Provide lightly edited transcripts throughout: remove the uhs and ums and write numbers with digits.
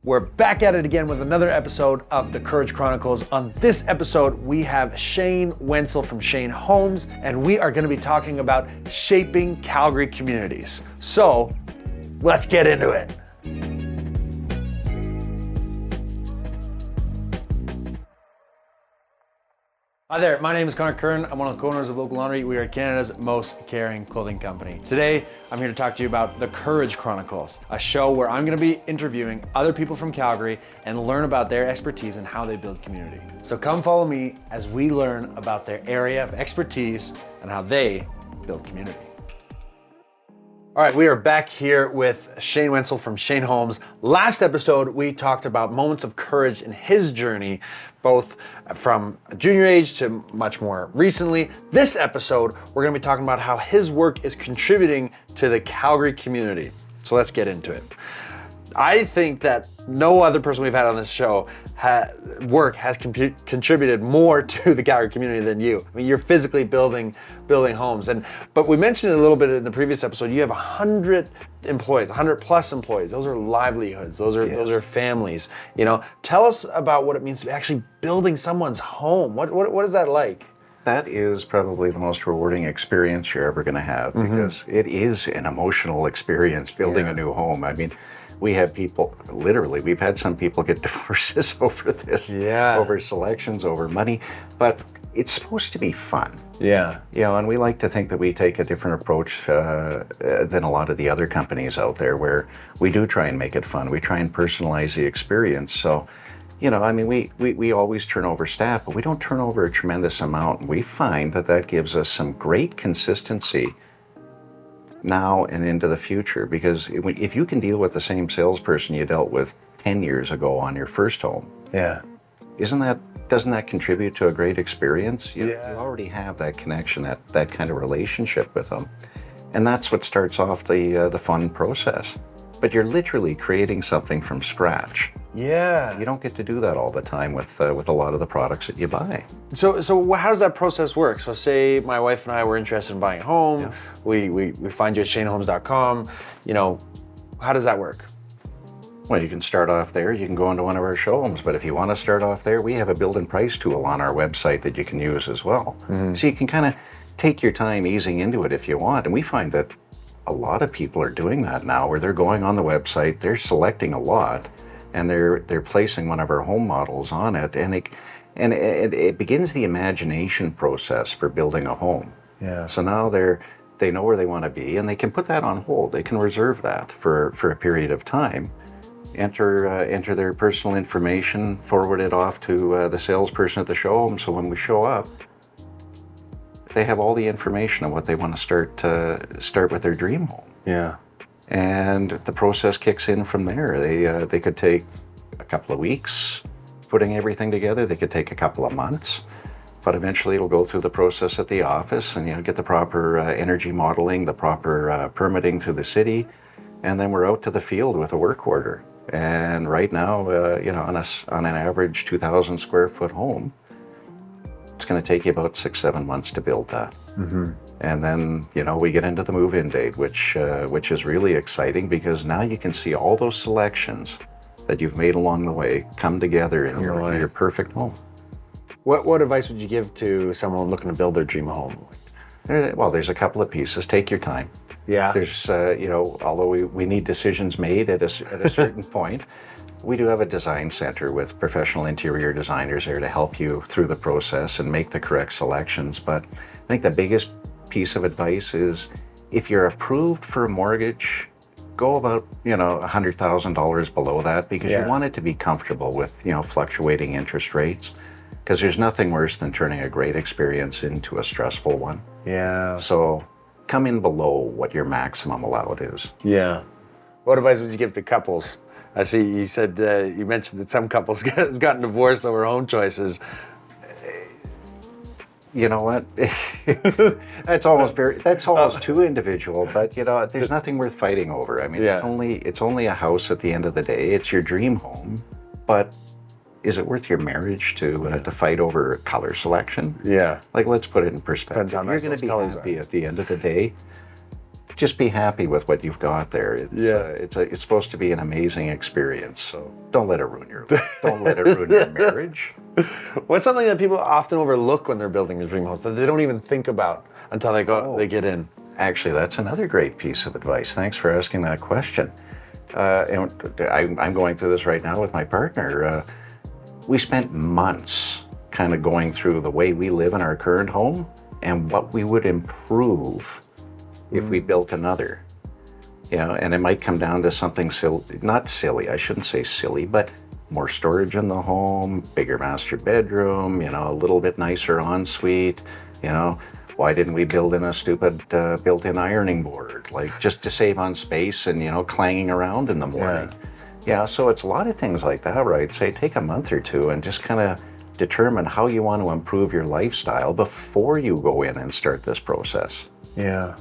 We're back at it again with another episode of the Courage Chronicles. On this episode, we have Shane Wenzel from Shane Holmes, and we are going to be talking about shaping Calgary communities. So, let's get into it. Hi there, my name is Connor Curran. I'm one of the co-owners of Local Laundry. We are Canada's most caring clothing company. Today, I'm here to talk to you about the Courage Chronicles, a show where I'm gonna be interviewing other people from Calgary and learn about their expertise and how they build community. So come follow me as we learn about their area of expertise and how they build community. All right, we are back here with Shane Wenzel from Shane Holmes. Last episode, we talked about moments of courage in his journey, both from a junior age to much more recently. This episode, we're gonna be talking about how his work is contributing to the Calgary community. So let's get into it. I think that no other person we've had on this show has contributed more to the Calgary community than you. I mean, you're physically building homes, but we mentioned it a little bit in the previous episode. You have 100 employees, 100 plus employees. Those are livelihoods. Those are families. You know, tell us about what it means to be actually building someone's home. What is that like? That is probably the most rewarding experience you're ever going to have, because it is an emotional experience building a new home. I mean, we have people, literally, we've had some people get divorces over this, over selections, over money, but it's supposed to be fun. Yeah. You know, and we like to think that we take a different approach than a lot of the other companies out there, where we do try and make it fun. We try and personalize the experience. So, you know, I mean, we always turn over staff, but we don't turn over a tremendous amount. And we find that gives us some great consistency now and into the future, because if you can deal with the same salesperson you dealt with 10 years ago on your first home, doesn't that contribute to a great experience? You already have that connection, that kind of relationship with them, and that's what starts off the fun process. But you're literally creating something from scratch. Yeah. You don't get to do that all the time with a lot of the products that you buy. So how does that process work? So say my wife and I were interested in buying a home. We find you at shanehomes.com. You know, how does that work? Well, you can start off there. You can go into one of our showrooms, but if you want to start off there, we have a build and price tool on our website that you can use as well. So you can kind of take your time easing into it if you want. And we find that a lot of people are doing that now, where they're going on the website, they're selecting a lot, and they're placing one of our home models on it, and it begins the imagination process for building a home. Yeah. So now they know where they want to be, and they can put that on hold. They can reserve that for a period of time, enter their personal information, forward it off to the salesperson at the showroom. So when we show up, they have all the information on what they want to start with their dream home. Yeah. And the process kicks in from there. They could take a couple of weeks putting everything together. They could take a couple of months, but eventually it'll go through the process at the office, and get the proper energy modeling, the proper permitting through the city, and then we're out to the field with a work order. And right now, on an average 2,000 square foot home, it's going to take you about 6-7 months to build that. And then, we get into the move-in date, which is really exciting, because now you can see all those selections that you've made along the way come together in your perfect home. What advice would you give to someone looking to build their dream home? Well, there's a couple of pieces. Take your time. Yeah. There's, although we need decisions made at a certain point, we do have a design center with professional interior designers there to help you through the process and make the correct selections. But I think the biggest piece of advice is, if you're approved for a mortgage, go about $100,000 below that, because you want it to be comfortable with fluctuating interest rates, because there's nothing worse than turning a great experience into a stressful one. Yeah. So come in below what your maximum allowed is. Yeah. What advice would you give to couples? I see you said, you mentioned that some couples gotten divorced over home choices. You know what? That's almost too individual, but there's nothing worth fighting over. I mean, it's only a house at the end of the day. It's your dream home, but is it worth your marriage to fight over color selection? Yeah. Like, let's put it in perspective. Depends how You're nice going those to be colors happy are. at the end of the day. just be happy with what you've got there. It's supposed to be an amazing experience. So don't let it ruin your marriage. What's something that people often overlook when they're building a dream house that they don't even think about until they get in? Actually, that's another great piece of advice. Thanks for asking that question. And I'm going through this right now with my partner. We spent months kind of going through the way we live in our current home and what we would improve if we built another. And it might come down to something silly, not silly, I shouldn't say silly, but more storage in the home, bigger master bedroom, a little bit nicer ensuite, why didn't we build in a stupid built-in ironing board, like just to save on space and, clanging around in the morning. So it's a lot of things like that, right? Say take a month or two and just kind of determine how you want to improve your lifestyle before you go in and start this process. Yeah.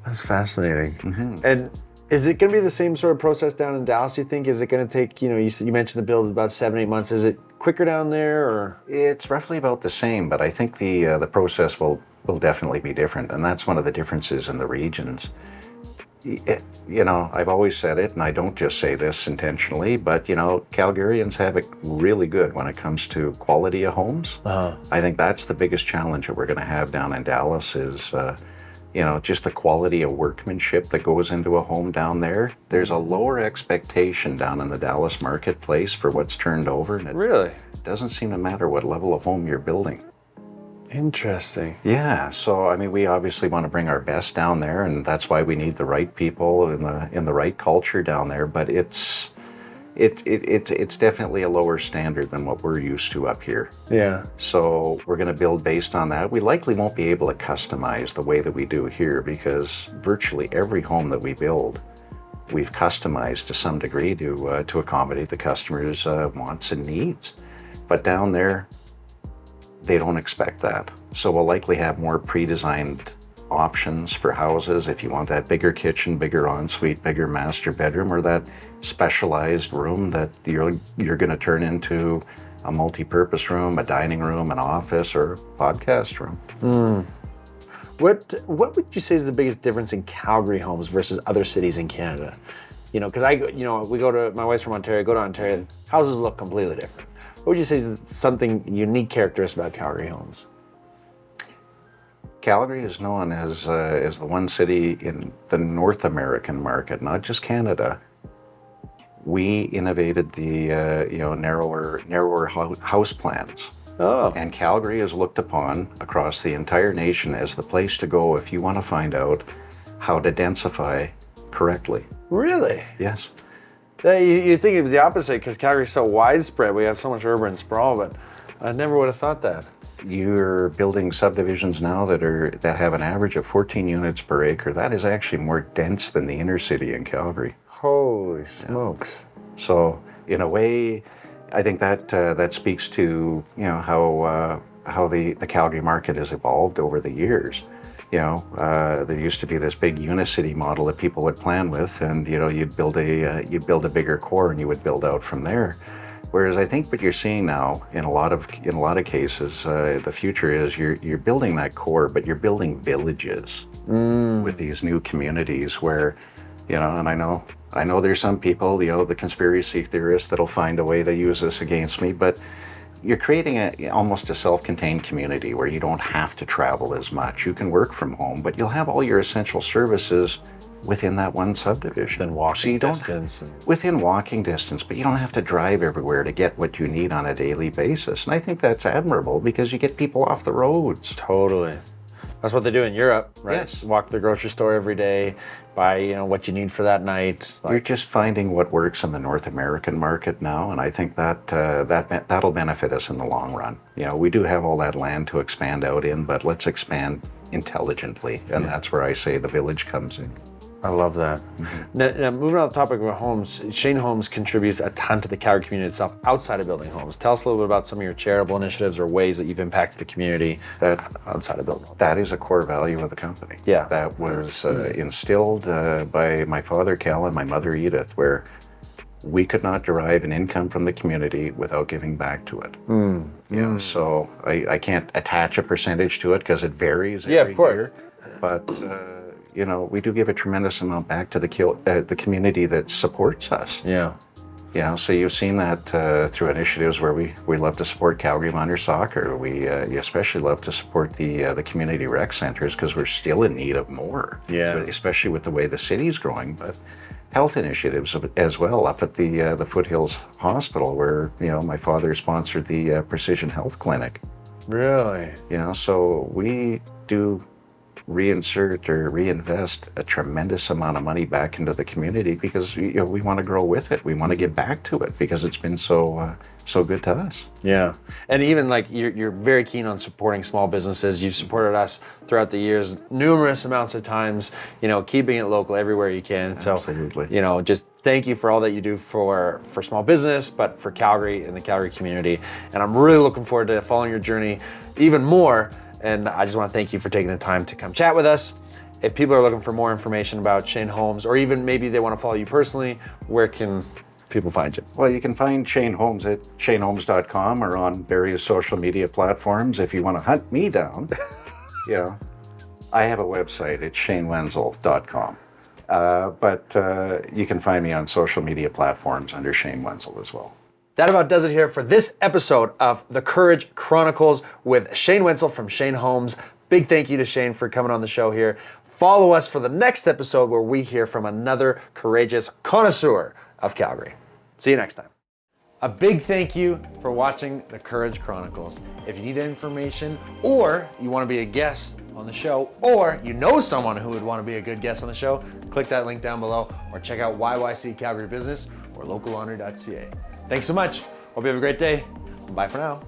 That's fascinating. Mm-hmm. And is it going to be the same sort of process down in Dallas, you think? Is it going to take, you mentioned the build is about 7-8 months. Is it quicker down there or? It's roughly about the same, but I think the process will definitely be different. And that's one of the differences in the regions. I've always said it, and I don't just say this intentionally, but, Calgarians have it really good when it comes to quality of homes. I think that's the biggest challenge that we're going to have down in Dallas is, just the quality of workmanship that goes into a home down there. There's a lower expectation down in the Dallas marketplace for what's turned over. And Really? It doesn't seem to matter what level of home you're building. Interesting. Yeah, so we obviously want to bring our best down there, and that's why we need the right people in the right culture down there. But it's definitely a lower standard than what we're used to up here. Yeah. So we're going to build based on that. We likely won't be able to customize the way that we do here because virtually every home that we build, we've customized to some degree to accommodate the customer's wants and needs. But down there, they don't expect that. So we'll likely have more pre-designed options for houses if you want that bigger kitchen, bigger ensuite, bigger master bedroom, or that specialized room that you're going to turn into a multi-purpose room, a dining room, an office, or a podcast room. What would you say is the biggest difference in Calgary homes versus other cities in Canada? Because my wife's from Ontario, go to Ontario, houses look completely different. What would you say is something unique characteristic about Calgary homes? Calgary is known as the one city in the North American market, not just Canada. We innovated the narrower house plans. Oh. And Calgary is looked upon across the entire nation as the place to go if you want to find out how to densify correctly. Really? Yes. You'd think it was the opposite because Calgary's so widespread. We have so much urban sprawl, but I never would have thought that. You're building subdivisions now that have an average of 14 units per acre. That is actually more dense than the inner city in Calgary. Holy smokes. Yeah. So in a way, I think that speaks to how the Calgary market has evolved over the years. There used to be this big unicity model that people would plan with, and you'd build a bigger core and you would build out from there. Whereas I think what you're seeing now in a lot of cases, the future is you're building that core, but you're building villages with these new communities where, and I know there's some people, the conspiracy theorists that'll find a way to use this against me, but you're creating almost a self-contained community where you don't have to travel as much. You can work from home, but you'll have all your essential services within that one subdivision. Within walking distance, but you don't have to drive everywhere to get what you need on a daily basis. And I think that's admirable because you get people off the roads. Totally. That's what they do in Europe, right? Yes. Walk to the grocery store every day, buy what you need for that night. You're just finding what works in the North American market now, and I think that'll benefit us in the long run. We do have all that land to expand out in, but let's expand intelligently, and that's where I say the village comes in. I love that. Mm-hmm. Now, moving on to the topic of homes, Shane Holmes contributes a ton to the Calgary community itself outside of building homes. Tell us a little bit about some of your charitable initiatives or ways that you've impacted the community outside of building homes. That is a core value of the company. Yeah. That was instilled by my father, Cal, and my mother, Edith, where we could not derive an income from the community without giving back to it. So I can't attach a percentage to it because it varies every year. But we do give a tremendous amount back to the community that supports us. Yeah. So you've seen that through initiatives where we love to support Calgary minor soccer. We especially love to support the community rec centers because we're still in need of more. Yeah. Especially with the way the city's growing, but health initiatives as well up at the Foothills Hospital where my father sponsored the Precision Health Clinic. Really? So we do reinvest a tremendous amount of money back into the community because we want to grow with it. We want to give back to it because it's been so good to us. Yeah, and even like you're very keen on supporting small businesses. You've supported us throughout the years, numerous amounts of times. Keeping it local everywhere you can. Absolutely. So, just thank you for all that you do for small business, but for Calgary and the Calgary community. And I'm really looking forward to following your journey even more. And I just want to thank you for taking the time to come chat with us. If people are looking for more information about Shane Holmes, or even maybe they want to follow you personally, where can people find you? Well, you can find Shane Holmes at shaneholmes.com or on various social media platforms. If you want to hunt me down, I have a website. It's shanewenzel.com. But you can find me on social media platforms under Shane Wenzel as well. That about does it here for this episode of the Courage Chronicles with Shane Wenzel from Shane Holmes. Big thank you to Shane for coming on the show here. Follow us for the next episode where we hear from another courageous connoisseur of Calgary. See you next time. A big thank you for watching the Courage Chronicles. If you need information or you want to be a guest on the show, or you know someone who would want to be a good guest on the show, click that link down below or check out YYC Calgary Business or locallaundry.ca. Thanks so much. Hope you have a great day. Bye for now.